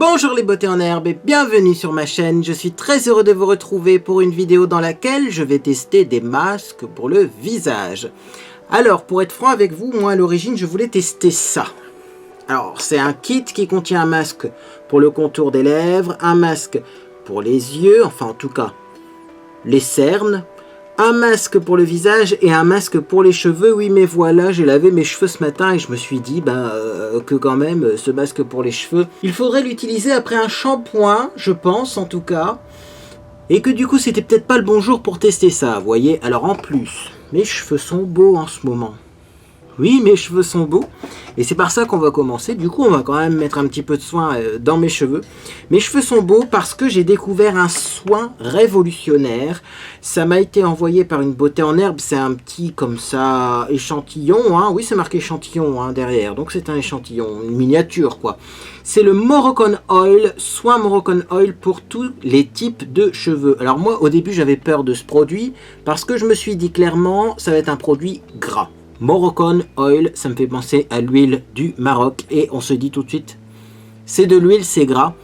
Bonjour les beautés en herbe et bienvenue sur ma chaîne. Je suis très heureux de vous retrouver pour une vidéo dans laquelle je vais tester des masques pour le visage. Alors pour être franc avec vous, moi à l'origine je voulais tester ça. Alors c'est un kit qui contient un masque pour le contour des lèvres, un masque pour les yeux, enfin en tout cas les cernes, un masque pour le visage et un masque pour les cheveux. Oui mais voilà, j'ai lavé mes cheveux ce matin et je me suis dit que quand même ce masque pour les cheveux, il faudrait l'utiliser après un shampoing, je pense en tout cas. Et que du coup c'était peut-être pas le bon jour pour tester ça, vous voyez. Alors en plus, mes cheveux sont beaux en ce moment. Oui, mes cheveux sont beaux et c'est par ça qu'on va commencer. Du coup, on va quand même mettre un petit peu de soin dans mes cheveux. Mes cheveux sont beaux parce que j'ai découvert un soin révolutionnaire. Ça m'a été envoyé par une beauté en herbe. C'est un petit, comme ça, échantillon. Hein. Oui, c'est marqué échantillon hein, derrière. Donc, c'est un échantillon, une miniature, quoi. C'est le Moroccan Oil, soin Moroccan Oil pour tous les types de cheveux. Alors, moi, au début, j'avais peur de ce produit parce que je me suis dit clairement, ça va être un produit gras. Moroccan Oil, ça me fait penser à l'huile du Maroc. Et on se dit tout de suite, c'est de l'huile, c'est gras.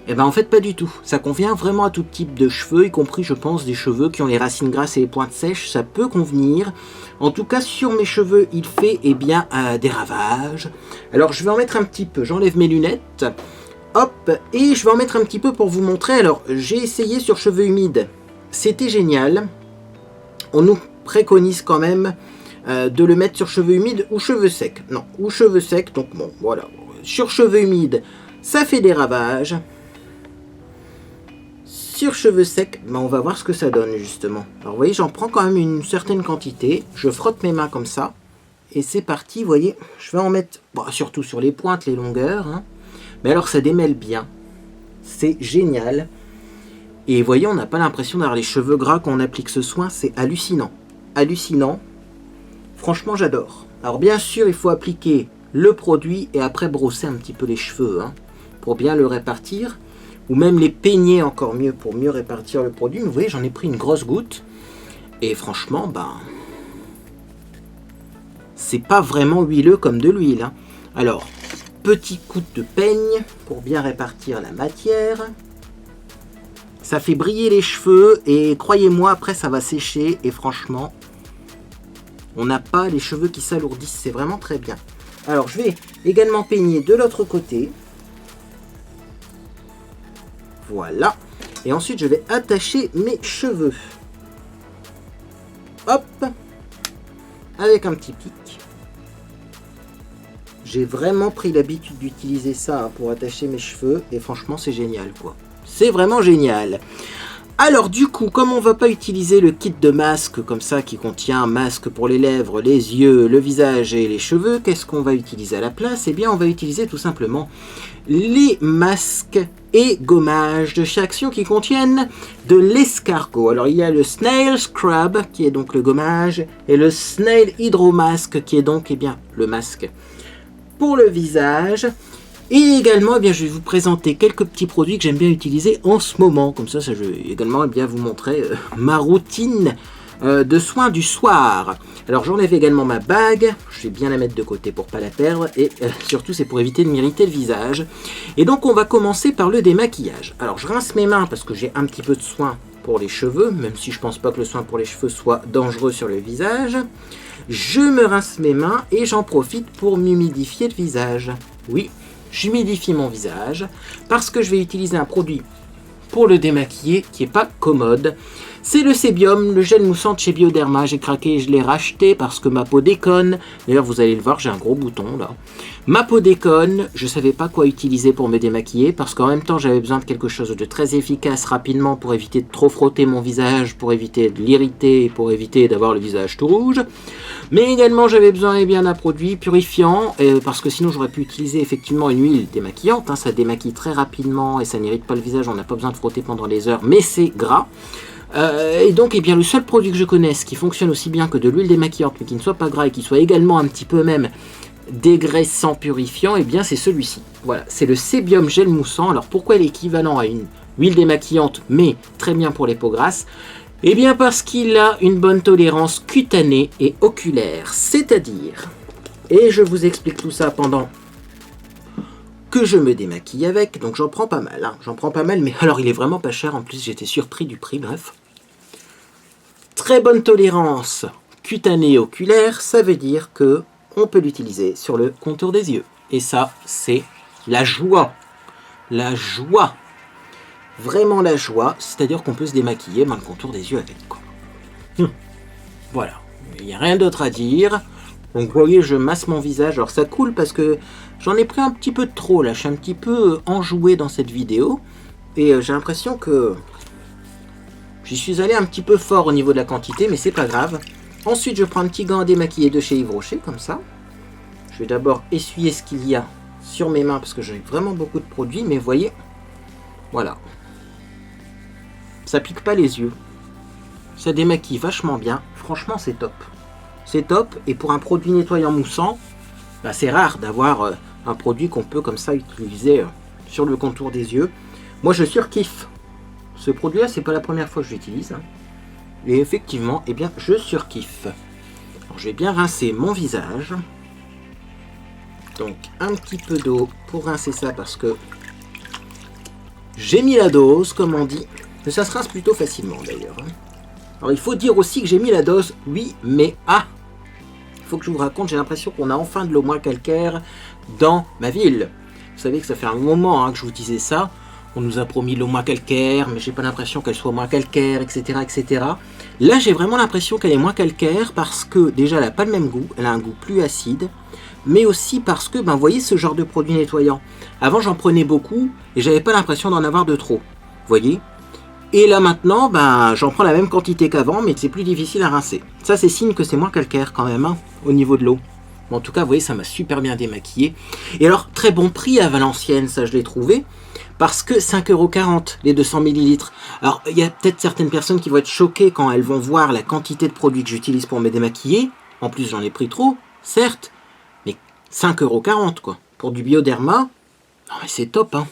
Et ben en fait pas du tout. Ça convient vraiment à tout type de cheveux, y compris je pense des cheveux qui ont les racines grasses et les pointes sèches. Ça peut convenir. En tout cas sur mes cheveux, il fait des ravages. Alors je vais en mettre un petit peu. J'enlève mes lunettes. Hop, et je vais en mettre un petit peu pour vous montrer. Alors j'ai essayé sur cheveux humides. C'était génial. On nous préconise quand même de le mettre sur cheveux humides ou cheveux secs. Non, ou cheveux secs, donc bon, voilà. Sur cheveux humides, ça fait des ravages. Sur cheveux secs, on va voir ce que ça donne, justement. Alors, vous voyez, j'en prends quand même une certaine quantité. Je frotte mes mains comme ça. Et c'est parti, vous voyez. Je vais en mettre, surtout sur les pointes, les longueurs. Hein. Mais alors, ça démêle bien. C'est génial. Et vous voyez, on n'a pas l'impression d'avoir les cheveux gras quand on applique ce soin. C'est hallucinant. Hallucinant. Franchement, j'adore. Alors bien sûr, il faut appliquer le produit et après brosser un petit peu les cheveux hein, pour bien le répartir. Ou même les peigner encore mieux pour mieux répartir le produit. Mais vous voyez, j'en ai pris une grosse goutte. Et franchement, c'est pas vraiment huileux comme de l'huile. Hein. Alors, petit coup de peigne pour bien répartir la matière. Ça fait briller les cheveux et croyez-moi, après ça va sécher et franchement... on n'a pas les cheveux qui s'alourdissent, c'est vraiment très bien. Alors je vais également peigner de l'autre côté. Voilà. Et ensuite je vais attacher mes cheveux. Hop. Avec un petit pic. J'ai vraiment pris l'habitude d'utiliser ça pour attacher mes cheveux. Et franchement c'est génial quoi. C'est vraiment génial. Alors du coup, comme on ne va pas utiliser le kit de masque comme ça qui contient un masque pour les lèvres, les yeux, le visage et les cheveux, qu'est-ce qu'on va utiliser à la place? Eh bien on va utiliser tout simplement les masques et gommages de chez Action qui contiennent de l'escargot. Alors il y a le Snail Scrub qui est donc le gommage et le Snail Hydro Mask qui est donc le masque pour le visage. Et également, je vais vous présenter quelques petits produits que j'aime bien utiliser en ce moment. Comme ça, je vais également vous montrer ma routine de soins du soir. Alors, j'enlève également ma bague. Je vais bien la mettre de côté pour ne pas la perdre. Et surtout, c'est pour éviter de m'irriter le visage. Et donc, on va commencer par le démaquillage. Alors, je rince mes mains parce que j'ai un petit peu de soin pour les cheveux. Même si je ne pense pas que le soin pour les cheveux soit dangereux sur le visage. Je me rince mes mains et j'en profite pour m'humidifier le visage. Oui. J'humidifie mon visage parce que je vais utiliser un produit pour le démaquiller qui n'est pas commode. C'est le Sébium, le gel moussant de chez Bioderma. J'ai craqué et je l'ai racheté parce que ma peau déconne. D'ailleurs, vous allez le voir, j'ai un gros bouton là. Ma peau déconne, je ne savais pas quoi utiliser pour me démaquiller parce qu'en même temps, j'avais besoin de quelque chose de très efficace rapidement pour éviter de trop frotter mon visage, pour éviter de l'irriter, pour éviter d'avoir le visage tout rouge. Mais également, j'avais besoin d'un produit purifiant parce que sinon, j'aurais pu utiliser effectivement une huile démaquillante. Hein, ça démaquille très rapidement et ça n'irrite pas le visage. On n'a pas besoin de frotter pendant les heures, mais c'est gras. Et donc, le seul produit que je connaisse qui fonctionne aussi bien que de l'huile démaquillante, mais qui ne soit pas gras et qui soit également un petit peu même dégraissant, purifiant, c'est celui-ci. Voilà, c'est le Sébium gel moussant. Alors, pourquoi il est équivalent à une huile démaquillante, mais très bien pour les peaux grasses? Parce qu'il a une bonne tolérance cutanée et oculaire. C'est-à-dire, et je vous explique tout ça pendant que je me démaquille avec. Donc j'en prends pas mal, hein. J'en prends pas mal, mais alors il est vraiment pas cher. En plus, j'étais surpris du prix, bref. Très bonne tolérance cutanée oculaire, ça veut dire que on peut l'utiliser sur le contour des yeux. Et ça, c'est la joie. La joie. Vraiment la joie. C'est-à-dire qu'on peut se démaquiller dans le contour des yeux avec, quoi. Voilà. Il n'y a rien d'autre à dire. Donc vous voyez, je masse mon visage. Alors ça coule parce que j'en ai pris un petit peu de trop là. Je suis un petit peu enjoué dans cette vidéo. Et j'ai l'impression que j'y suis allé un petit peu fort au niveau de la quantité, mais c'est pas grave. Ensuite, je prends un petit gant à démaquiller de chez Yves Rocher, comme ça. Je vais d'abord essuyer ce qu'il y a sur mes mains, parce que j'ai vraiment beaucoup de produits, mais vous voyez, voilà. Ça pique pas les yeux. Ça démaquille vachement bien. Franchement, c'est top. C'est top, et pour un produit nettoyant moussant, bah, c'est rare d'avoir un produit qu'on peut comme ça utiliser sur le contour des yeux. Moi, je surkiffe. Ce produit-là, c'est pas la première fois que je l'utilise, hein. Et effectivement, eh bien, je surkiffe. Alors, je vais bien rincer mon visage. Donc, un petit peu d'eau pour rincer ça parce que j'ai mis la dose, comme on dit. Mais ça se rince plutôt facilement, d'ailleurs, hein. Alors, il faut dire aussi que j'ai mis la dose, oui, mais il faut que je vous raconte, j'ai l'impression qu'on a enfin de l'eau moins calcaire dans ma ville. Vous savez que ça fait un moment, hein, que je vous disais ça. On nous a promis l'eau moins calcaire, mais j'ai pas l'impression qu'elle soit moins calcaire, etc., etc. Là, j'ai vraiment l'impression qu'elle est moins calcaire parce que déjà, elle n'a pas le même goût, elle a un goût plus acide, mais aussi parce que, ben, vous voyez ce genre de produit nettoyant. Avant, j'en prenais beaucoup et j'avais pas l'impression d'en avoir de trop. Vous voyez? Et là maintenant, ben, j'en prends la même quantité qu'avant, mais c'est plus difficile à rincer. Ça, c'est signe que c'est moins calcaire quand même, hein, au niveau de l'eau. Bon, en tout cas, vous voyez, ça m'a super bien démaquillé. Et alors, très bon prix à Valenciennes, ça je l'ai trouvé. Parce que 5,40 € les 200 ml. Alors, il y a peut-être certaines personnes qui vont être choquées quand elles vont voir la quantité de produits que j'utilise pour me démaquiller. En plus, j'en ai pris trop, certes. Mais 5,40 € quoi. Pour du Bioderma, non mais c'est top, hein.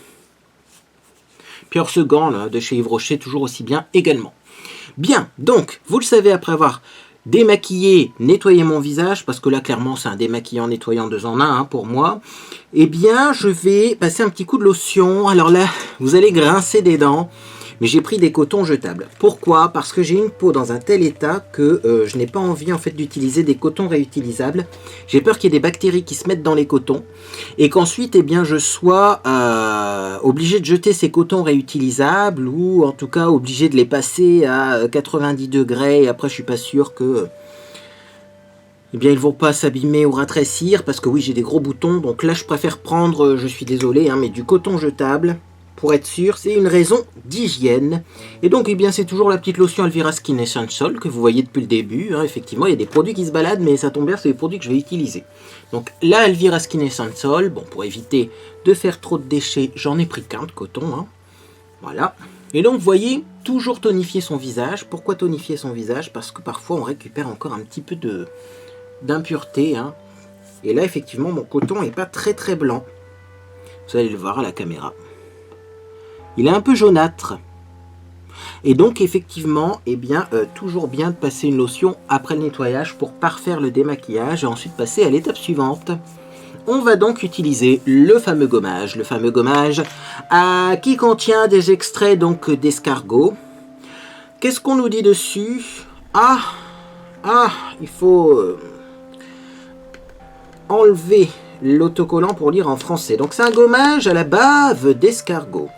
Puis alors ce gant là, de chez Yves Rocher, toujours aussi bien également. Bien, donc, vous le savez, après avoir démaquiller, nettoyer mon visage, parce que là clairement c'est un démaquillant nettoyant 2 en 1 hein, pour moi, eh bien je vais passer un petit coup de lotion. Alors là, vous allez grincer des dents, mais j'ai pris des cotons jetables. Pourquoi? Parce que j'ai une peau dans un tel état que je n'ai pas envie en fait d'utiliser des cotons réutilisables. J'ai peur qu'il y ait des bactéries qui se mettent dans les cotons et qu'ensuite eh bien je sois obligé de jeter ces cotons réutilisables ou en tout cas obligé de les passer à 90 degrés et après je suis pas sûr que eh bien ils vont pas s'abîmer ou rétrécir parce que oui j'ai des gros boutons, donc là je préfère prendre, je suis désolé hein, mais du coton jetable. Pour être sûr, c'est une raison d'hygiène. Et donc, eh bien, c'est toujours la petite lotion Elvira Skin Essential que vous voyez depuis le début. Hein. Effectivement, il y a des produits qui se baladent, mais ça tombe bien, c'est des produits que je vais utiliser. Donc, la Elvira Skin Essential, bon, pour éviter de faire trop de déchets, j'en ai pris qu'un de coton. Hein. Voilà. Et donc, vous voyez, toujours tonifier son visage. Pourquoi tonifier son visage? Parce que parfois, on récupère encore un petit peu d'impureté. Hein. Et là, effectivement, mon coton n'est pas très très blanc. Vous allez le voir à la caméra. Il est un peu jaunâtre. Et donc effectivement, eh bien, toujours bien de passer une lotion après le nettoyage pour parfaire le démaquillage et ensuite passer à l'étape suivante. On va donc utiliser le fameux gommage. Le fameux gommage qui contient des extraits donc d'escargot. Qu'est-ce qu'on nous dit dessus? Il faut enlever l'autocollant pour lire en français. Donc c'est un gommage à la bave d'escargot.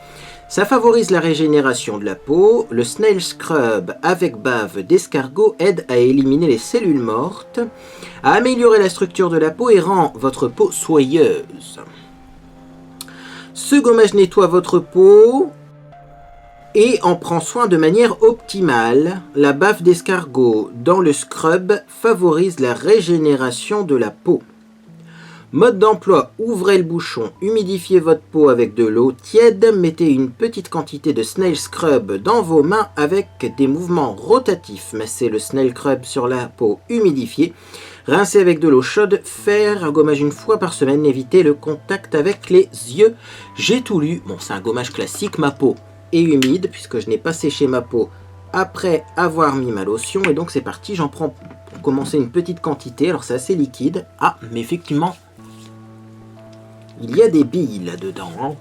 Ça favorise la régénération de la peau. Le Snail Scrub avec bave d'escargot aide à éliminer les cellules mortes, à améliorer la structure de la peau et rend votre peau soyeuse. Ce gommage nettoie votre peau et en prend soin de manière optimale. La bave d'escargot dans le scrub favorise la régénération de la peau. Mode d'emploi, ouvrez le bouchon, humidifiez votre peau avec de l'eau tiède, mettez une petite quantité de Snail Scrub dans vos mains avec des mouvements rotatifs. Massez le Snail Scrub sur la peau humidifiée, rincez avec de l'eau chaude, faire un gommage une fois par semaine, évitez le contact avec les yeux. J'ai tout lu, bon c'est un gommage classique, ma peau est humide puisque je n'ai pas séché ma peau après avoir mis ma lotion et donc c'est parti, j'en prends pour commencer une petite quantité, alors c'est assez liquide, mais effectivement Il y a des billes là-dedans. Hein.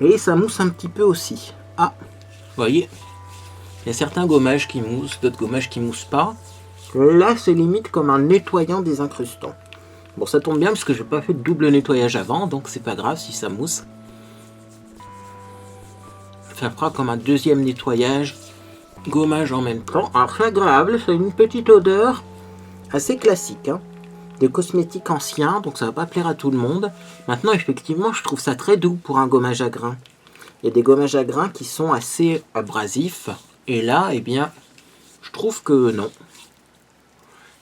Et ça mousse un petit peu aussi. Ah, vous voyez, il y a certains gommages qui moussent, d'autres gommages qui moussent pas. Là, c'est limite comme un nettoyant des incrustants. Bon, ça tombe bien parce que je n'ai pas fait de double nettoyage avant, donc c'est pas grave si ça mousse. Ça fera comme un deuxième nettoyage, gommage en même temps. Alors c'est agréable, c'est une petite odeur assez classique. Hein. Des cosmétiques anciens, donc ça va pas plaire à tout le monde. Maintenant, effectivement, je trouve ça très doux pour un gommage à grains. Il y a des gommages à grains qui sont assez abrasifs. Et là, eh bien, je trouve que non.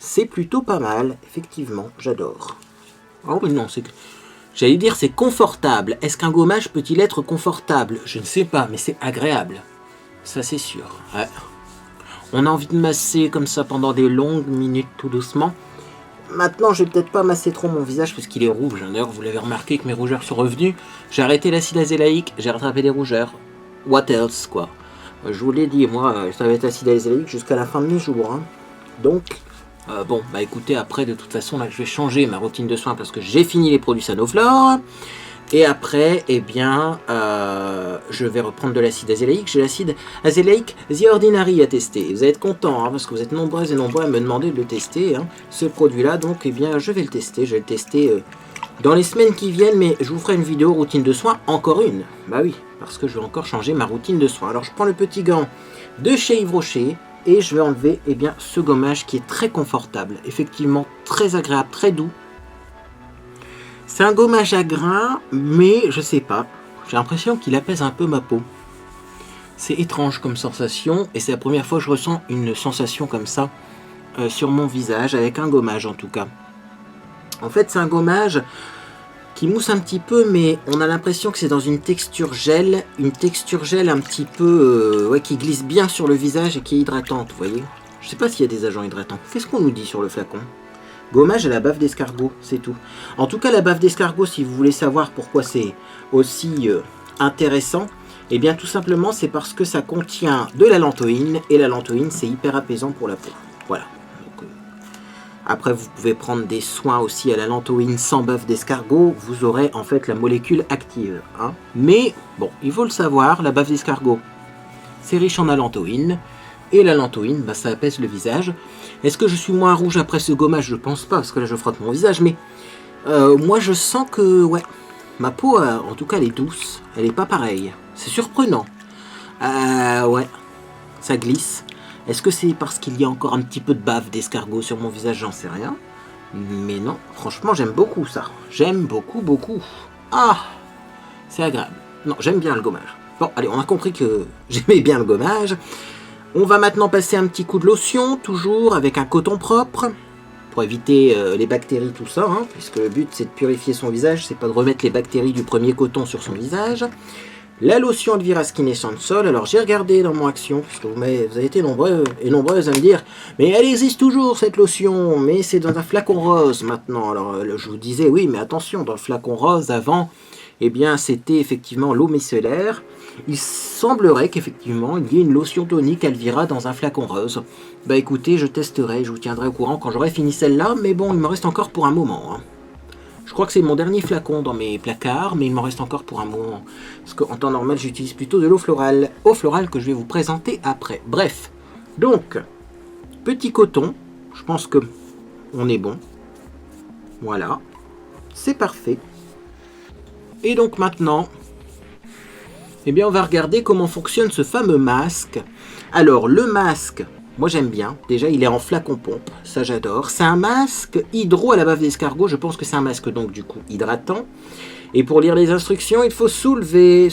C'est plutôt pas mal, effectivement, j'adore. Oh mais non, c'est... J'allais dire c'est confortable. Est-ce qu'un gommage peut-il être confortable? Je ne sais pas, mais c'est agréable. Ça c'est sûr. Ouais. On a envie de masser comme ça pendant des longues minutes tout doucement. Maintenant, je vais peut-être pas masser trop mon visage parce qu'il est rouge. D'ailleurs, vous l'avez remarqué que mes rougeurs sont revenues. J'ai arrêté l'acide azélaïque, j'ai rattrapé des rougeurs. What else, quoi. Je vous l'ai dit, moi, ça va être acide azélaïque jusqu'à la fin de mes jours. Hein. Donc... bon, bah écoutez, après de toute façon, là je vais changer ma routine de soins parce que j'ai fini les produits Sanoflore. Et après, eh bien, je vais reprendre de l'acide azélaïque. J'ai l'acide azélaïque The Ordinary à tester. Vous allez être content, hein, parce que vous êtes nombreuses et nombreux à me demander de le tester, hein, ce produit-là. Donc, eh bien, je vais le tester. Je vais le tester dans les semaines qui viennent, mais je vous ferai une vidéo routine de soins, encore une. Bah oui, parce que je vais encore changer ma routine de soins. Alors, je prends le petit gant de chez Yves Rocher. Et je vais enlever eh bien, ce gommage qui est très confortable, effectivement très agréable, très doux. C'est un gommage à grains, mais je sais pas, j'ai l'impression qu'il apaise un peu ma peau. C'est étrange comme sensation, et c'est la première fois que je ressens une sensation comme ça sur mon visage, avec un gommage en tout cas. En fait c'est un gommage qui mousse un petit peu, mais on a l'impression que c'est dans une texture gel un petit peu ouais, qui glisse bien sur le visage et qui est hydratante, vous voyez. Je sais pas s'il y a des agents hydratants. Qu'est-ce qu'on nous dit sur le flacon? Gommage à la bave d'escargot, c'est tout. En tout cas, la bave d'escargot, si vous voulez savoir pourquoi c'est aussi intéressant, eh bien tout simplement c'est parce que ça contient de la lantoïne, et la lantoïne c'est hyper apaisant pour la peau. Voilà. Après, vous pouvez prendre des soins aussi à la lantoïne sans bave d'escargot. Vous aurez en fait la molécule active. Hein. Mais, bon, il faut le savoir, la bave d'escargot, c'est riche en allantoïne. Et la lantoïne, bah, ça apaise le visage. Est-ce que je suis moins rouge après ce gommage? Je pense pas, parce que là, je frotte mon visage. Mais moi, je sens que, ouais, ma peau, en tout cas, elle est douce. Elle est pas pareille. C'est surprenant. Ouais, ça glisse. Est-ce que c'est parce qu'il y a encore un petit peu de bave d'escargot sur mon visage? J'en sais rien. Mais non, franchement, j'aime beaucoup ça. J'aime beaucoup, beaucoup. Ah, c'est agréable. Non, j'aime bien le gommage. Bon, allez, on a compris que j'aimais bien le gommage. On va maintenant passer un petit coup de lotion, toujours avec un coton propre, pour éviter les bactéries, tout ça. Hein, puisque le but, c'est de purifier son visage, c'est pas de remettre les bactéries du premier coton sur son visage. La lotion Elvira Skin Essential, alors j'ai regardé dans mon action, puisque vous avez été nombreux et nombreuses à me dire « Mais elle existe toujours cette lotion, mais c'est dans un flacon rose maintenant. » Alors je vous disais « Oui, mais attention, dans le flacon rose avant, eh bien c'était effectivement l'eau micellaire. Il semblerait qu'effectivement il y ait une lotion tonique Elvira dans un flacon rose. Bah écoutez, je testerai, je vous tiendrai au courant quand j'aurai fini celle-là, mais bon, il me reste encore pour un moment. Hein. Je crois que c'est mon dernier flacon dans mes placards, mais il m'en reste encore pour un moment. Parce qu'en temps normal, j'utilise plutôt de l'eau florale. Eau florale que je vais vous présenter après. Bref, donc, petit coton. Je pense que on est bon. Voilà. C'est parfait. Et donc maintenant, eh bien, on va regarder comment fonctionne ce fameux masque. Alors, le masque... Moi j'aime bien, déjà il est en flacon pompe, ça j'adore. C'est un masque hydro à la bave d'escargot, je pense que c'est un masque donc du coup hydratant. Et pour lire les instructions, il faut soulever,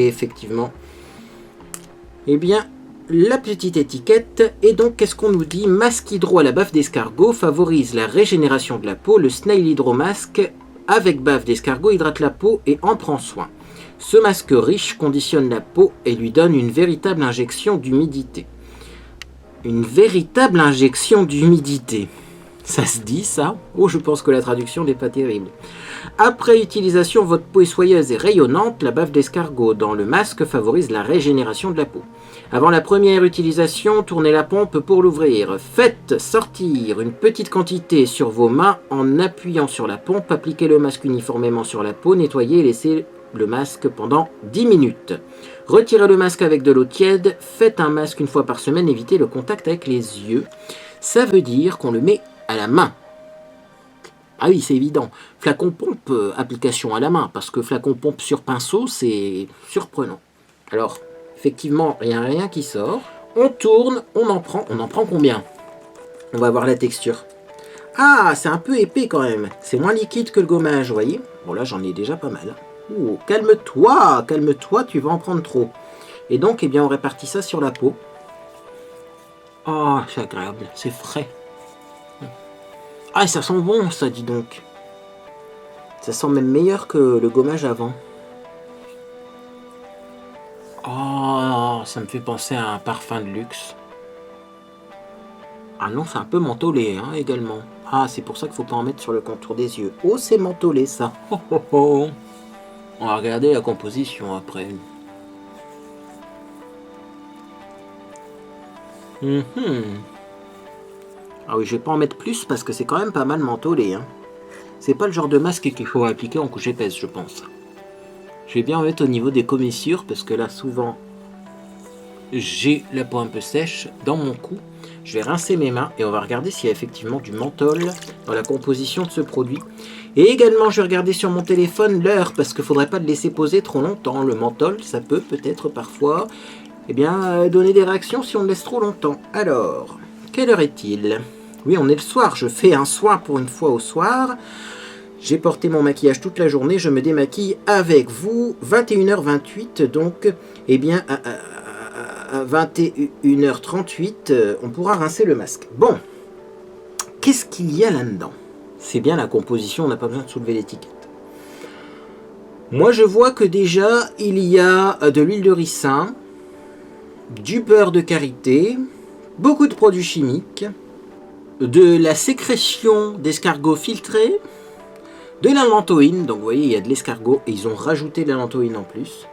effectivement. Eh bien, la petite étiquette, et donc qu'est-ce qu'on nous dit? Masque hydro à la bave d'escargot favorise la régénération de la peau, le Snail Hydro Masque avec bave d'escargot hydrate la peau et en prend soin. Ce masque riche conditionne la peau et lui donne une véritable injection d'humidité. Une véritable injection d'humidité. Ça se dit ça? Oh, je pense que la traduction n'est pas terrible. Après utilisation, votre peau est soyeuse et rayonnante. La bave d'escargot dans le masque favorise la régénération de la peau. Avant la première utilisation, tournez la pompe pour l'ouvrir. Faites sortir une petite quantité sur vos mains en appuyant sur la pompe. Appliquez le masque uniformément sur la peau. Nettoyez et laissez le masque pendant 10 minutes. Retirez le masque avec de l'eau tiède. Faites un masque une fois par semaine. Évitez le contact avec les yeux. Ça veut dire qu'on le met à la main. Ah oui, c'est évident. Flacon pompe, application à la main, parce que flacon pompe sur pinceau, c'est surprenant. Alors, effectivement, rien qui sort. On tourne, on en prend combien? On va voir la texture. Ah, c'est un peu épais quand même. C'est moins liquide que le gommage, vous voyez? Bon, là, j'en ai déjà pas mal. Oh, calme-toi, tu vas en prendre trop. Et donc, eh bien, on répartit ça sur la peau. Oh, c'est agréable, c'est frais. Ah, ça sent bon, ça, dis donc. Ça sent même meilleur que le gommage avant. Oh, ça me fait penser à un parfum de luxe. Ah non, c'est un peu mentholé, hein, également. Ah, c'est pour ça qu'il faut pas en mettre sur le contour des yeux. Oh, c'est mentholé, ça. Oh, oh, oh. On va regarder la composition après. Ah oui, je vais pas en mettre plus parce que c'est quand même pas mal mentholé. Hein. C'est pas le genre de masque qu'il faut appliquer en couche épaisse, je pense. Je vais bien en mettre au niveau des commissures parce que là, souvent, j'ai la peau un peu sèche dans mon cou. Je vais rincer mes mains et on va regarder s'il y a effectivement du menthol dans la composition de ce produit. Et également, je vais regarder sur mon téléphone l'heure parce qu'il ne faudrait pas le laisser poser trop longtemps. Le menthol, ça peut peut-être parfois donner des réactions si on le laisse trop longtemps. Alors, quelle heure est-il? Oui, on est le soir. Je fais un soin pour une fois au soir. J'ai porté mon maquillage toute la journée. Je me démaquille avec vous. 21h28, donc, eh bien, à 21h38, on pourra rincer le masque. Bon, qu'est-ce qu'il y a là-dedans? C'est bien la composition, on n'a pas besoin de soulever l'étiquette. Moi, je vois que déjà, il y a de l'huile de ricin, du beurre de karité, beaucoup de produits chimiques, de la sécrétion d'escargot filtré, de la lantoïne, donc vous voyez, il y a de l'escargot et ils ont rajouté de la lantoïne en plus.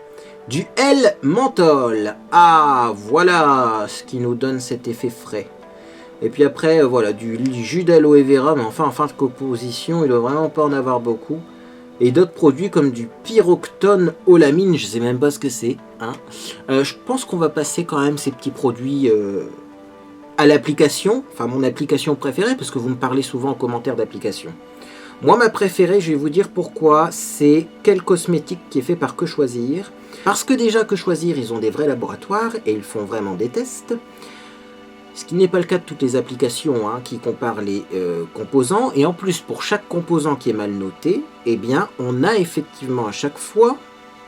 Du L-menthol. Ah, voilà ce qui nous donne cet effet frais. Et puis après, voilà, du jus d'aloe vera, mais enfin, en fin de composition, il ne doit vraiment pas en avoir beaucoup. Et d'autres produits comme du pyroctone olamine, je ne sais même pas ce que c'est. Hein. Je pense qu'on va passer quand même ces petits produits à l'application. Enfin, mon application préférée, parce que vous me parlez souvent en commentaire d'application. Moi, ma préférée, je vais vous dire pourquoi, c'est Quel Cosmétique qui est fait par Que Choisir. Parce que déjà, Que Choisir, ils ont des vrais laboratoires et ils font vraiment des tests. Ce qui n'est pas le cas de toutes les applications hein, qui comparent les composants. Et en plus, pour chaque composant qui est mal noté, eh bien, on a effectivement à chaque fois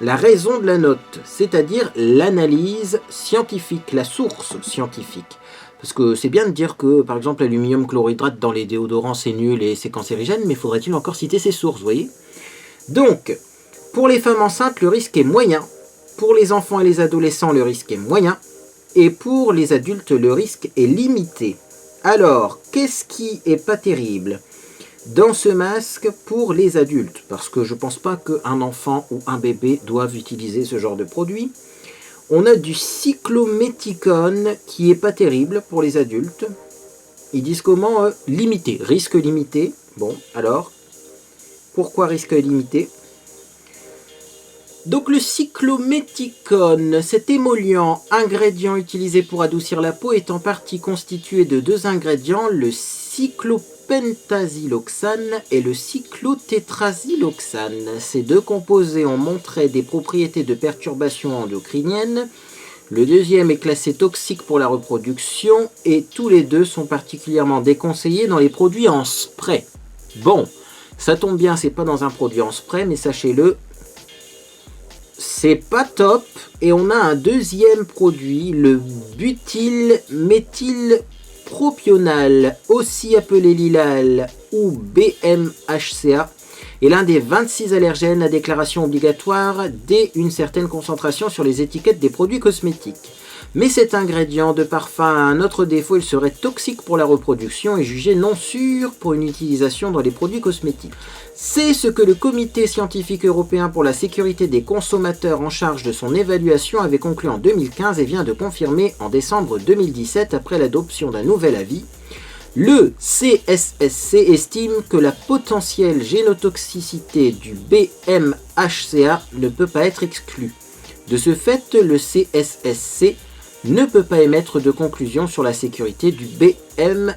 la raison de la note, c'est-à-dire l'analyse scientifique, la source scientifique. Parce que c'est bien de dire que, par exemple, l'aluminium chlorhydrate dans les déodorants, c'est nul et c'est cancérigène, mais faudrait-il encore citer ces sources, vous voyez? Donc, pour les femmes enceintes, le risque est moyen. Pour les enfants et les adolescents, le risque est moyen. Et pour les adultes, le risque est limité. Alors, qu'est-ce qui est pas terrible dans ce masque pour les adultes? Parce que je pense pas qu'un enfant ou un bébé doivent utiliser ce genre de produit. On a du cyclométicone qui est pas terrible pour les adultes. Ils disent comment limité, risque limité. Bon, alors, pourquoi risque limité? Donc le cyclométicone, cet émollient, ingrédient utilisé pour adoucir la peau, est en partie constitué de deux ingrédients, le cyclopentasiloxane et le cyclotétrasiloxane. Ces deux composés ont montré des propriétés de perturbation endocrinienne. Le deuxième est classé toxique pour la reproduction et tous les deux sont particulièrement déconseillés dans les produits en spray. Bon, ça tombe bien, c'est pas dans un produit en spray, mais sachez-le, c'est pas top. Et on a un deuxième produit, le butylméthylpropional, aussi appelé Lilal ou BMHCA, est l'un des 26 allergènes à déclaration obligatoire dès une certaine concentration sur les étiquettes des produits cosmétiques. Mais cet ingrédient de parfum a un autre défaut, il serait toxique pour la reproduction et jugé non sûr pour une utilisation dans les produits cosmétiques. C'est ce que le Comité scientifique européen pour la sécurité des consommateurs en charge de son évaluation avait conclu en 2015 et vient de confirmer en décembre 2017 après l'adoption d'un nouvel avis. Le CSSC estime que la potentielle génotoxicité du BMHCA ne peut pas être exclue. De ce fait, le CSSC ne peut pas émettre de conclusion sur la sécurité du BMHCA.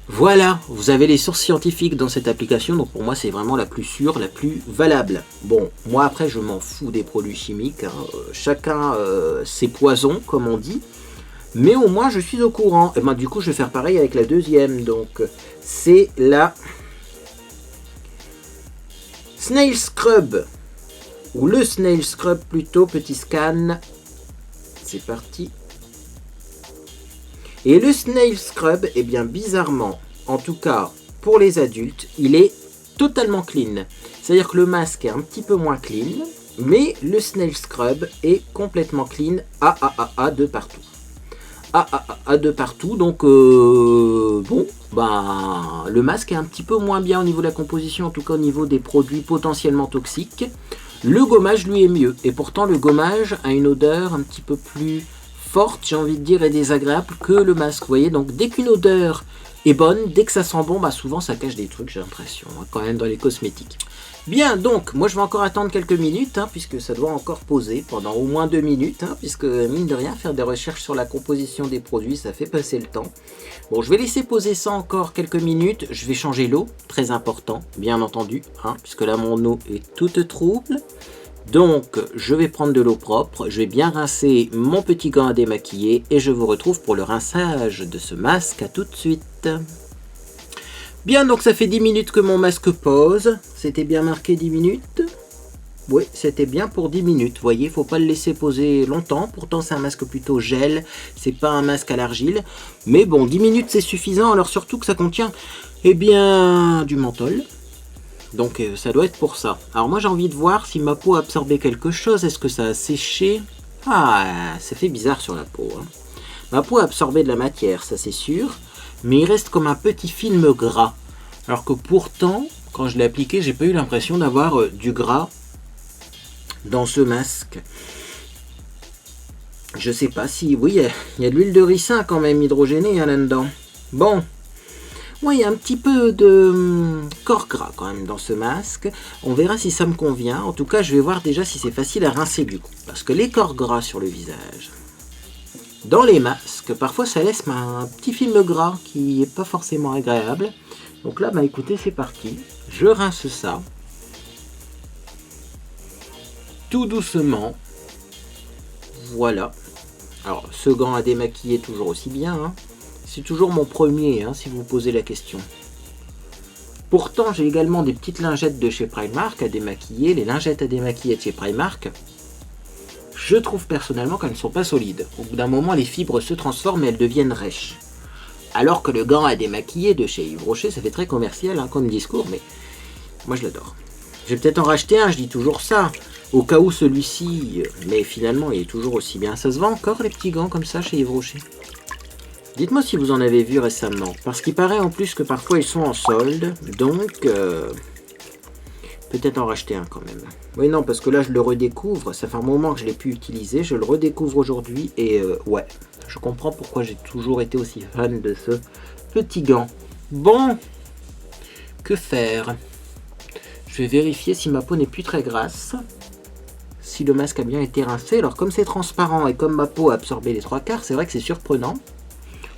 Voilà, vous avez les sources scientifiques dans cette application, donc pour moi c'est vraiment la plus sûre, la plus valable. Bon, moi après je m'en fous des produits chimiques, hein. Chacun ses poisons comme on dit, mais au moins je suis au courant. Et ben, du coup je vais faire pareil avec la deuxième, donc c'est la Snail Scrub, ou le Snail Scrub plutôt, petit scan, c'est parti. Et le Snail Scrub, eh bien bizarrement, en tout cas pour les adultes, il est totalement clean. C'est-à-dire que le masque est un petit peu moins clean, mais le Snail Scrub est complètement clean, de partout. De partout, donc bon, ben, le masque est un petit peu moins bien au niveau de la composition, en tout cas au niveau des produits potentiellement toxiques. Le gommage lui est mieux, et pourtant le gommage a une odeur un petit peu plus forte, j'ai envie de dire, et désagréable que le masque. Vous voyez, donc dès qu'une odeur est bonne, dès que ça sent bon, bah souvent ça cache des trucs, j'ai l'impression, hein, quand même dans les cosmétiques. Bien, donc, moi je vais encore attendre quelques minutes, hein, puisque ça doit encore poser pendant au moins 2 minutes, hein, puisque mine de rien, faire des recherches sur la composition des produits, ça fait passer le temps. Bon, je vais laisser poser ça encore quelques minutes, je vais changer l'eau, très important, bien entendu, hein, puisque là mon eau est toute trouble. Donc, je vais prendre de l'eau propre, je vais bien rincer mon petit gant à démaquiller et je vous retrouve pour le rinçage de ce masque. À tout de suite. Bien, donc ça fait 10 minutes que mon masque pose. C'était bien marqué 10 minutes. Oui, c'était bien pour 10 minutes. Vous voyez, il ne faut pas le laisser poser longtemps. Pourtant, c'est un masque plutôt gel. C'est pas un masque à l'argile. Mais bon, 10 minutes, c'est suffisant. Alors surtout que ça contient, eh bien, du menthol. Donc ça doit être pour ça. Alors moi j'ai envie de voir si ma peau a absorbé quelque chose. Est-ce que ça a séché? Ah, ça fait bizarre sur la peau, hein. Ma peau a absorbé de la matière, ça c'est sûr. Mais il reste comme un petit film gras. Alors que pourtant, quand je l'ai appliqué, j'ai pas eu l'impression d'avoir du gras dans ce masque. Je sais pas si... Oui, il y a de l'huile de ricin quand même hydrogénée, hein, là-dedans. Bon. Ouais, il y a un petit peu de corps gras quand même dans ce masque. On verra si ça me convient. En tout cas, je vais voir déjà si c'est facile à rincer du coup. Parce que les corps gras sur le visage, dans les masques, parfois ça laisse un petit film gras qui n'est pas forcément agréable. Donc là, bah écoutez, c'est parti. Je rince ça. Tout doucement. Voilà. Alors, ce gant à démaquiller toujours aussi bien, hein. C'est toujours mon premier, hein, si vous posez la question. Pourtant, j'ai également des petites lingettes de chez Primark à démaquiller. Les lingettes à démaquiller de chez Primark, je trouve personnellement qu'elles ne sont pas solides. Au bout d'un moment, les fibres se transforment et elles deviennent rêches. Alors que le gant à démaquiller de chez Yves Rocher, ça fait très commercial, hein, comme discours, mais moi je l'adore. Je vais peut-être en racheter un, je dis toujours ça, au cas où celui-ci, mais finalement il est toujours aussi bien. Ça se vend encore les petits gants comme ça chez Yves Rocher? Dites-moi si vous en avez vu récemment, parce qu'il paraît en plus que parfois ils sont en solde, donc peut-être en racheter un quand même. Oui non, parce que là je le redécouvre, ça fait un moment que je l'ai pu utiliser, je le redécouvre aujourd'hui et ouais, je comprends pourquoi j'ai toujours été aussi fan de ce petit gant. Bon, que faire? Je vais vérifier si ma peau n'est plus très grasse, si le masque a bien été rincé. Alors comme c'est transparent et comme ma peau a absorbé les 3/4, c'est vrai que c'est surprenant.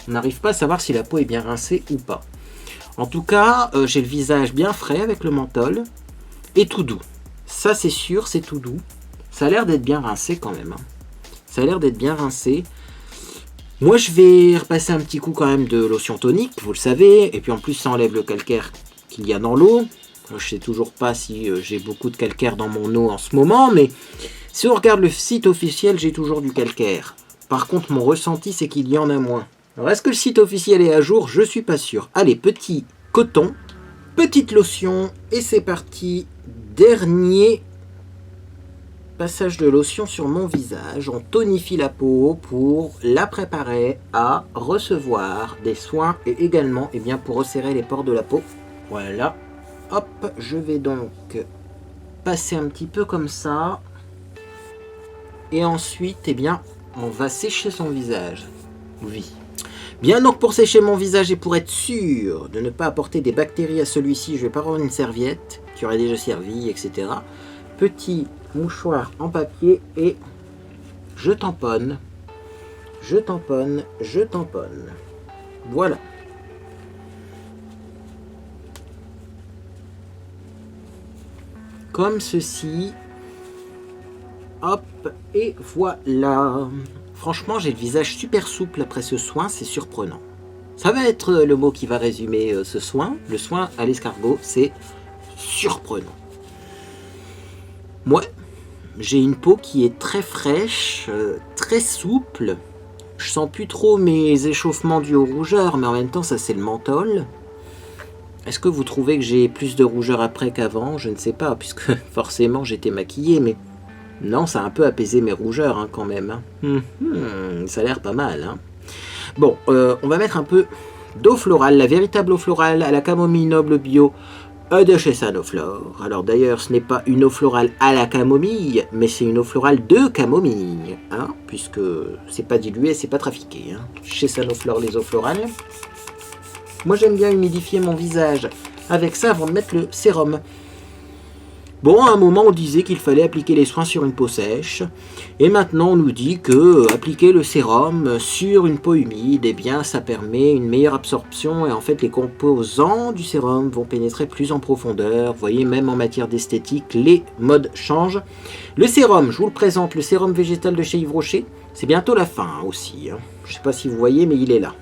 On n'arrive pas à savoir si la peau est bien rincée ou pas. En tout cas, j'ai le visage bien frais avec le menthol et tout doux. Ça c'est sûr, c'est tout doux. Ça a l'air d'être bien rincé quand même, hein. Ça a l'air d'être bien rincé. Moi je vais repasser un petit coup quand même de lotion tonique, vous le savez. Et puis en plus ça enlève le calcaire qu'il y a dans l'eau. Je sais toujours pas si j'ai beaucoup de calcaire dans mon eau en ce moment, mais si on regarde le site officiel, j'ai toujours du calcaire. Par contre, mon ressenti, c'est qu'il y en a moins. Alors, est-ce que le site officiel est à jour? Je suis pas sûr. Allez, petit coton, petite lotion, et c'est parti. Dernier passage de lotion sur mon visage, on tonifie la peau pour la préparer à recevoir des soins et également pour resserrer les pores de la peau. Voilà, hop, je vais donc passer un petit peu comme ça et ensuite on va sécher son visage. Oui. Bien, donc pour sécher mon visage et pour être sûr de ne pas apporter des bactéries à celui-ci, je vais pas prendre une serviette qui aurait déjà servi, etc. Petit mouchoir en papier et je tamponne, je tamponne, je tamponne. Voilà. Comme ceci. Hop, et voilà. Franchement, j'ai le visage super souple après ce soin, c'est surprenant. Ça va être le mot qui va résumer ce soin. Le soin à l'escargot, c'est surprenant. Moi, j'ai une peau qui est très fraîche, très souple. Je sens plus trop mes échauffements dus aux rougeurs, mais en même temps, ça c'est le menthol. Est-ce que vous trouvez que j'ai plus de rougeur après qu'avant? Je ne sais pas, puisque forcément j'étais maquillé, mais non, ça a un peu apaisé mes rougeurs quand même. Ça a l'air pas mal. Bon, on va mettre un peu d'eau florale, la véritable eau florale à la camomille noble bio de chez Sanoflore. Alors d'ailleurs, ce n'est pas une eau florale à la camomille, mais c'est une eau florale de camomille, puisque c'est pas dilué, c'est pas trafiqué. Chez Sanoflore, les eaux florales. Moi, j'aime bien humidifier mon visage avec ça avant de mettre le sérum. Bon, à un moment, on disait qu'il fallait appliquer les soins sur une peau sèche. Et maintenant, on nous dit que appliquer le sérum sur une peau humide, ça permet une meilleure absorption. Et en fait, les composants du sérum vont pénétrer plus en profondeur. Vous voyez, même en matière d'esthétique, les modes changent. Le sérum, je vous le présente, le sérum végétal de chez Yves Rocher. C'est bientôt la fin aussi. Je ne sais pas si vous voyez, mais il est là.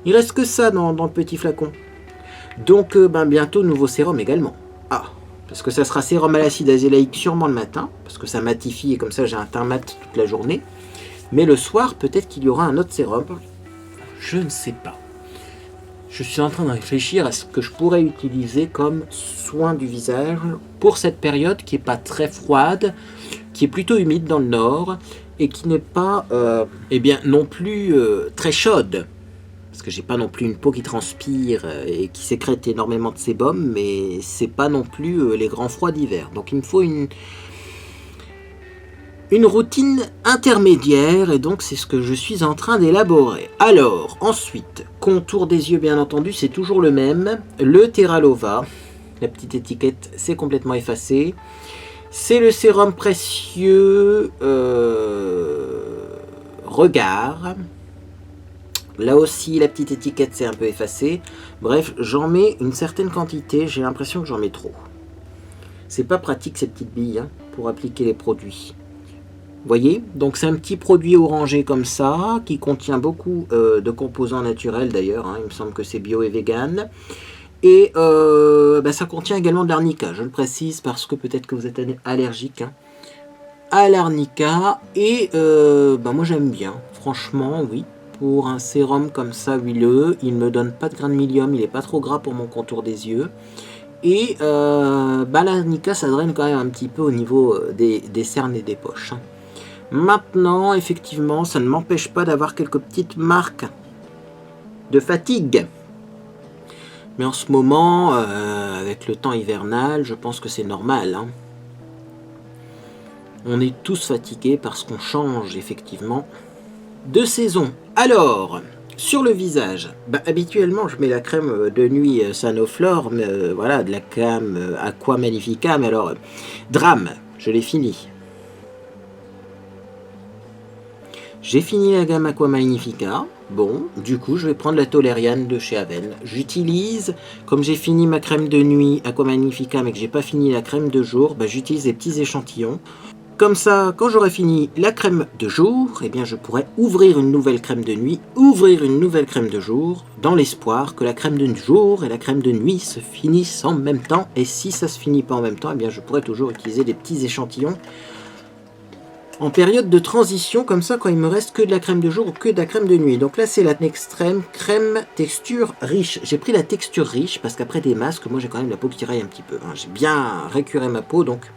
Il reste que ça dans le petit flacon. Donc, bientôt, nouveau sérum également. Parce que ça sera sérum à l'acide azélaïque sûrement le matin, parce que ça matifie et comme ça j'ai un teint mat toute la journée. Mais le soir, peut-être qu'il y aura un autre sérum. Je ne sais pas. Je suis en train de réfléchir à ce que je pourrais utiliser comme soin du visage pour cette période qui n'est pas très froide, qui est plutôt humide dans le nord et qui n'est pas non plus très chaude. Parce que j'ai pas non plus une peau qui transpire et qui sécrète énormément de sébum, mais c'est pas non plus les grands froids d'hiver. Donc il me faut une routine intermédiaire et donc c'est ce que je suis en train d'élaborer. Alors, ensuite, contour des yeux bien entendu, c'est toujours le même. Le Terralova, la petite étiquette, c'est complètement effacé. C'est le sérum précieux Regard. Là aussi, la petite étiquette s'est un peu effacée. Bref, j'en mets une certaine quantité. J'ai l'impression que j'en mets trop. C'est pas pratique ces petites billes pour appliquer les produits. Vous voyez? Donc c'est un petit produit orangé comme ça, qui contient beaucoup de composants naturels d'ailleurs. Il me semble que c'est bio et vegan. Et ça contient également de l'arnica. Je le précise parce que peut-être que vous êtes allergique à l'arnica. Et moi j'aime bien. Franchement, oui. Pour un sérum comme ça huileux, il ne me donne pas de grain de milium, il n'est pas trop gras pour mon contour des yeux. Et l'arnica, ça draine quand même un petit peu au niveau des cernes et des poches. Maintenant, effectivement, ça ne m'empêche pas d'avoir quelques petites marques de fatigue. Mais en ce moment, avec le temps hivernal, je pense que c'est normal. On est tous fatigués parce qu'on change effectivement de saison. Alors, sur le visage, habituellement je mets la crème de nuit Sanoflore, de la gamme Aqua Magnifica, mais alors drame, je l'ai fini. J'ai fini la gamme Aqua Magnifica. Bon, du coup je vais prendre la Tolériane de chez Aven. J'utilise, comme j'ai fini ma crème de nuit Aqua Magnifica mais que j'ai pas fini la crème de jour, j'utilise des petits échantillons. Comme ça, quand j'aurai fini la crème de jour, je pourrai ouvrir une nouvelle crème de nuit, ouvrir une nouvelle crème de jour, dans l'espoir que la crème de jour et la crème de nuit se finissent en même temps. Et si ça se finit pas en même temps, je pourrai toujours utiliser des petits échantillons en période de transition, comme ça, quand il me reste que de la crème de jour ou que de la crème de nuit. Donc là, c'est la extrême crème texture riche. J'ai pris la texture riche parce qu'après des masques, moi j'ai quand même la peau qui raille un petit peu. J'ai bien récuré ma peau, donc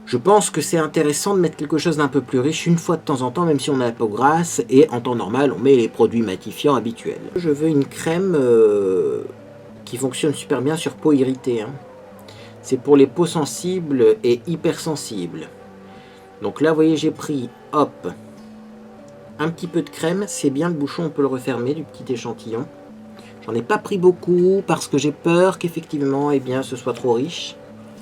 Je pense que c'est intéressant de mettre quelque chose d'un peu plus riche une fois de temps en temps, même si on a la peau grasse, et en temps normal, on met les produits matifiants habituels. Je veux une crème qui fonctionne super bien sur peau irritée, hein. C'est pour les peaux sensibles et hypersensibles. Donc là, vous voyez, j'ai pris, hop, un petit peu de crème. C'est bien, le bouchon, on peut le refermer du petit échantillon. J'en ai pas pris beaucoup parce que j'ai peur qu'effectivement, eh bien, ce soit trop riche.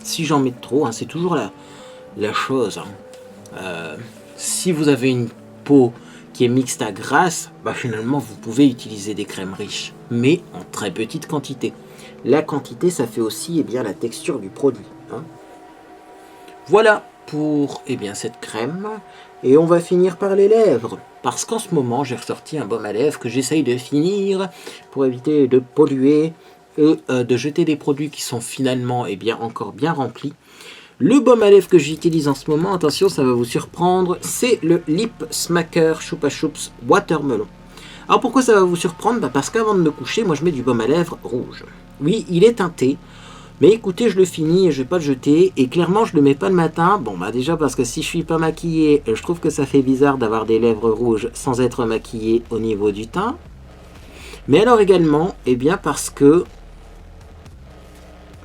Si j'en mets trop, hein, c'est toujours la chose. Hein. Si vous avez une peau qui est mixte à grasse, bah, finalement, vous pouvez utiliser des crèmes riches, mais en très petite quantité. La quantité, ça fait aussi, eh bien, la texture du produit. Hein. Voilà pour, eh bien, cette crème. Et on va finir par les lèvres. Parce qu'en ce moment, j'ai ressorti un baume à lèvres que j'essaye de finir pour éviter de polluer et de jeter des produits qui sont finalement, eh bien, encore bien remplis. Le baume à lèvres que j'utilise en ce moment, attention, ça va vous surprendre, c'est le Lip Smacker Chupa Chups Watermelon. Alors pourquoi ça va vous surprendre? Bah parce qu'avant de me coucher, moi je mets du baume à lèvres rouge. Oui, il est teinté, mais écoutez, je le finis et je vais pas le jeter. Et clairement, je le mets pas le matin. Bon, bah déjà parce que si je suis pas maquillé, je trouve que ça fait bizarre d'avoir des lèvres rouges sans être maquillé au niveau du teint. Mais alors également, eh bien parce que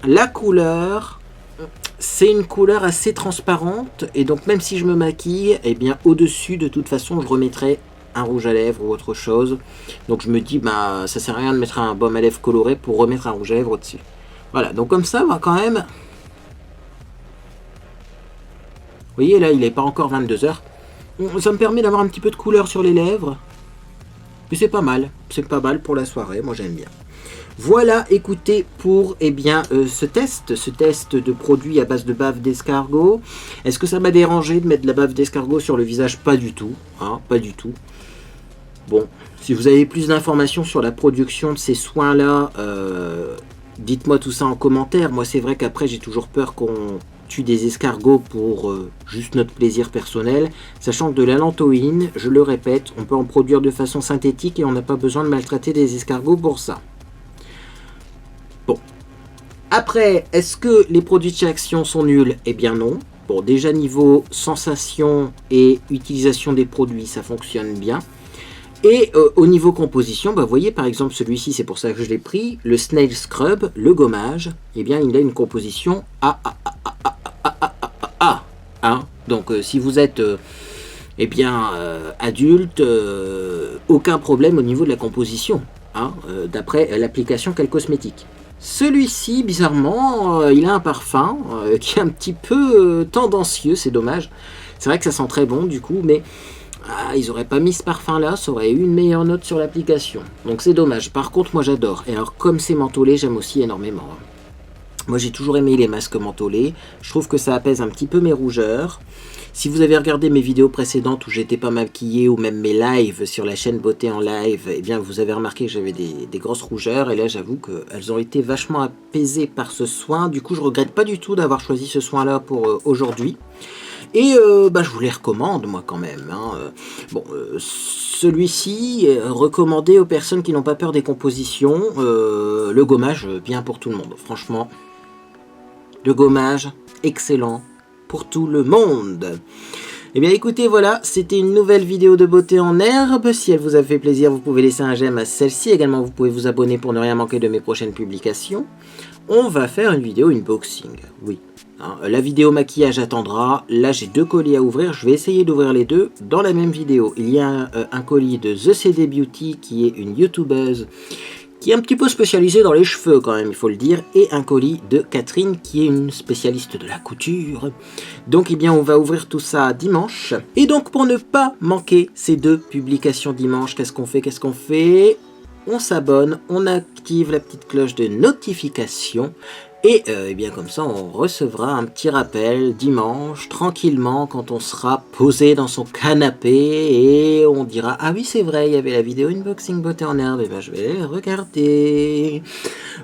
la couleur, c'est une couleur assez transparente. Et donc même si je me maquille, eh bien au-dessus, de toute façon, je remettrai un rouge à lèvres ou autre chose. Donc je me dis, bah ça sert à rien de mettre un baume à lèvres coloré pour remettre un rouge à lèvres au-dessus. Voilà, donc comme ça, on va quand même... Vous voyez, là, il n'est pas encore 22 heures. Ça me permet d'avoir un petit peu de couleur sur les lèvres. Mais c'est pas mal. C'est pas mal pour la soirée, moi j'aime bien. Voilà, écoutez, pour eh bien, ce test de produit à base de bave d'escargot. Est-ce que ça m'a dérangé de mettre de la bave d'escargot sur le visage? Pas du tout, hein, pas du tout. Bon, si vous avez plus d'informations sur la production de ces soins-là, dites-moi tout ça en commentaire. Moi, c'est vrai qu'après, j'ai toujours peur qu'on tue des escargots pour juste notre plaisir personnel. Sachant que de la lantoïne, je le répète, on peut en produire de façon synthétique et on n'a pas besoin de maltraiter des escargots pour ça. Bon. Après, est-ce que les produits de chez Action sont nuls? Eh bien non. Bon, déjà niveau sensation et utilisation des produits, ça fonctionne bien. Et au niveau composition, bah, vous voyez par exemple celui-ci, c'est pour ça que je l'ai pris, le Snail Scrub, le gommage, eh bien il a une composition A. Hein. Donc si vous êtes eh bien, adulte, aucun problème au niveau de la composition, hein, d'après l'application Quel Cosmétique. Celui-ci, bizarrement, il a un parfum qui est un petit peu tendancieux, c'est dommage. C'est vrai que ça sent très bon du coup, mais... Ah, ils auraient pas mis ce parfum là, ça aurait eu une meilleure note sur l'application. Donc c'est dommage. Par contre, moi j'adore. Et alors, comme c'est mentholé, j'aime aussi énormément. Moi j'ai toujours aimé les masques mentholés. Je trouve que ça apaise un petit peu mes rougeurs. Si vous avez regardé mes vidéos précédentes où j'étais pas maquillée, ou même mes lives sur la chaîne Beauté en live, eh bien vous avez remarqué que j'avais des grosses rougeurs. Et là j'avoue qu'elles ont été vachement apaisées par ce soin. Du coup je regrette pas du tout d'avoir choisi ce soin là pour aujourd'hui. Et bah, je vous les recommande, moi, quand même. Hein. Bon, celui-ci est recommandé aux personnes qui n'ont pas peur des compositions. Le gommage, bien pour tout le monde. Franchement, le gommage, excellent pour tout le monde. Eh bien, écoutez, voilà, c'était une nouvelle vidéo de beauté en herbe. Si elle vous a fait plaisir, vous pouvez laisser un j'aime à celle-ci. Également, vous pouvez vous abonner pour ne rien manquer de mes prochaines publications. On va faire une vidéo unboxing, oui. La vidéo maquillage attendra. Là j'ai 2 colis à ouvrir. Je vais essayer d'ouvrir les deux dans la même vidéo. Il y a un colis de The CD Beauty qui est une youtubeuse qui est un petit peu spécialisée dans les cheveux quand même, il faut le dire. Et un colis de Catherine qui est une spécialiste de la couture. Donc eh bien on va ouvrir tout ça dimanche. Et donc pour ne pas manquer ces 2 publications dimanche, qu'est-ce qu'on fait? On s'abonne, on active la petite cloche de notification. Et eh bien comme ça on recevra un petit rappel dimanche tranquillement quand on sera posé dans son canapé et on dira ah oui c'est vrai il y avait la vidéo unboxing beauté en herbe et ben je vais regarder.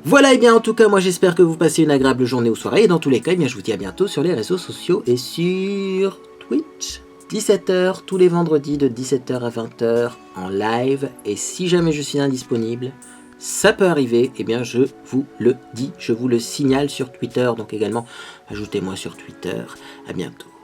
Voilà et bien en tout cas moi j'espère que vous passez une agréable journée ou soirée et dans tous les cas eh bien, je vous dis à bientôt sur les réseaux sociaux et sur Twitch. 17 h tous les vendredis de 17 h à 20 h en live et si jamais je suis indisponible, ça peut arriver, eh bien je vous le dis, je vous le signale sur Twitter, donc également ajoutez-moi sur Twitter. À bientôt.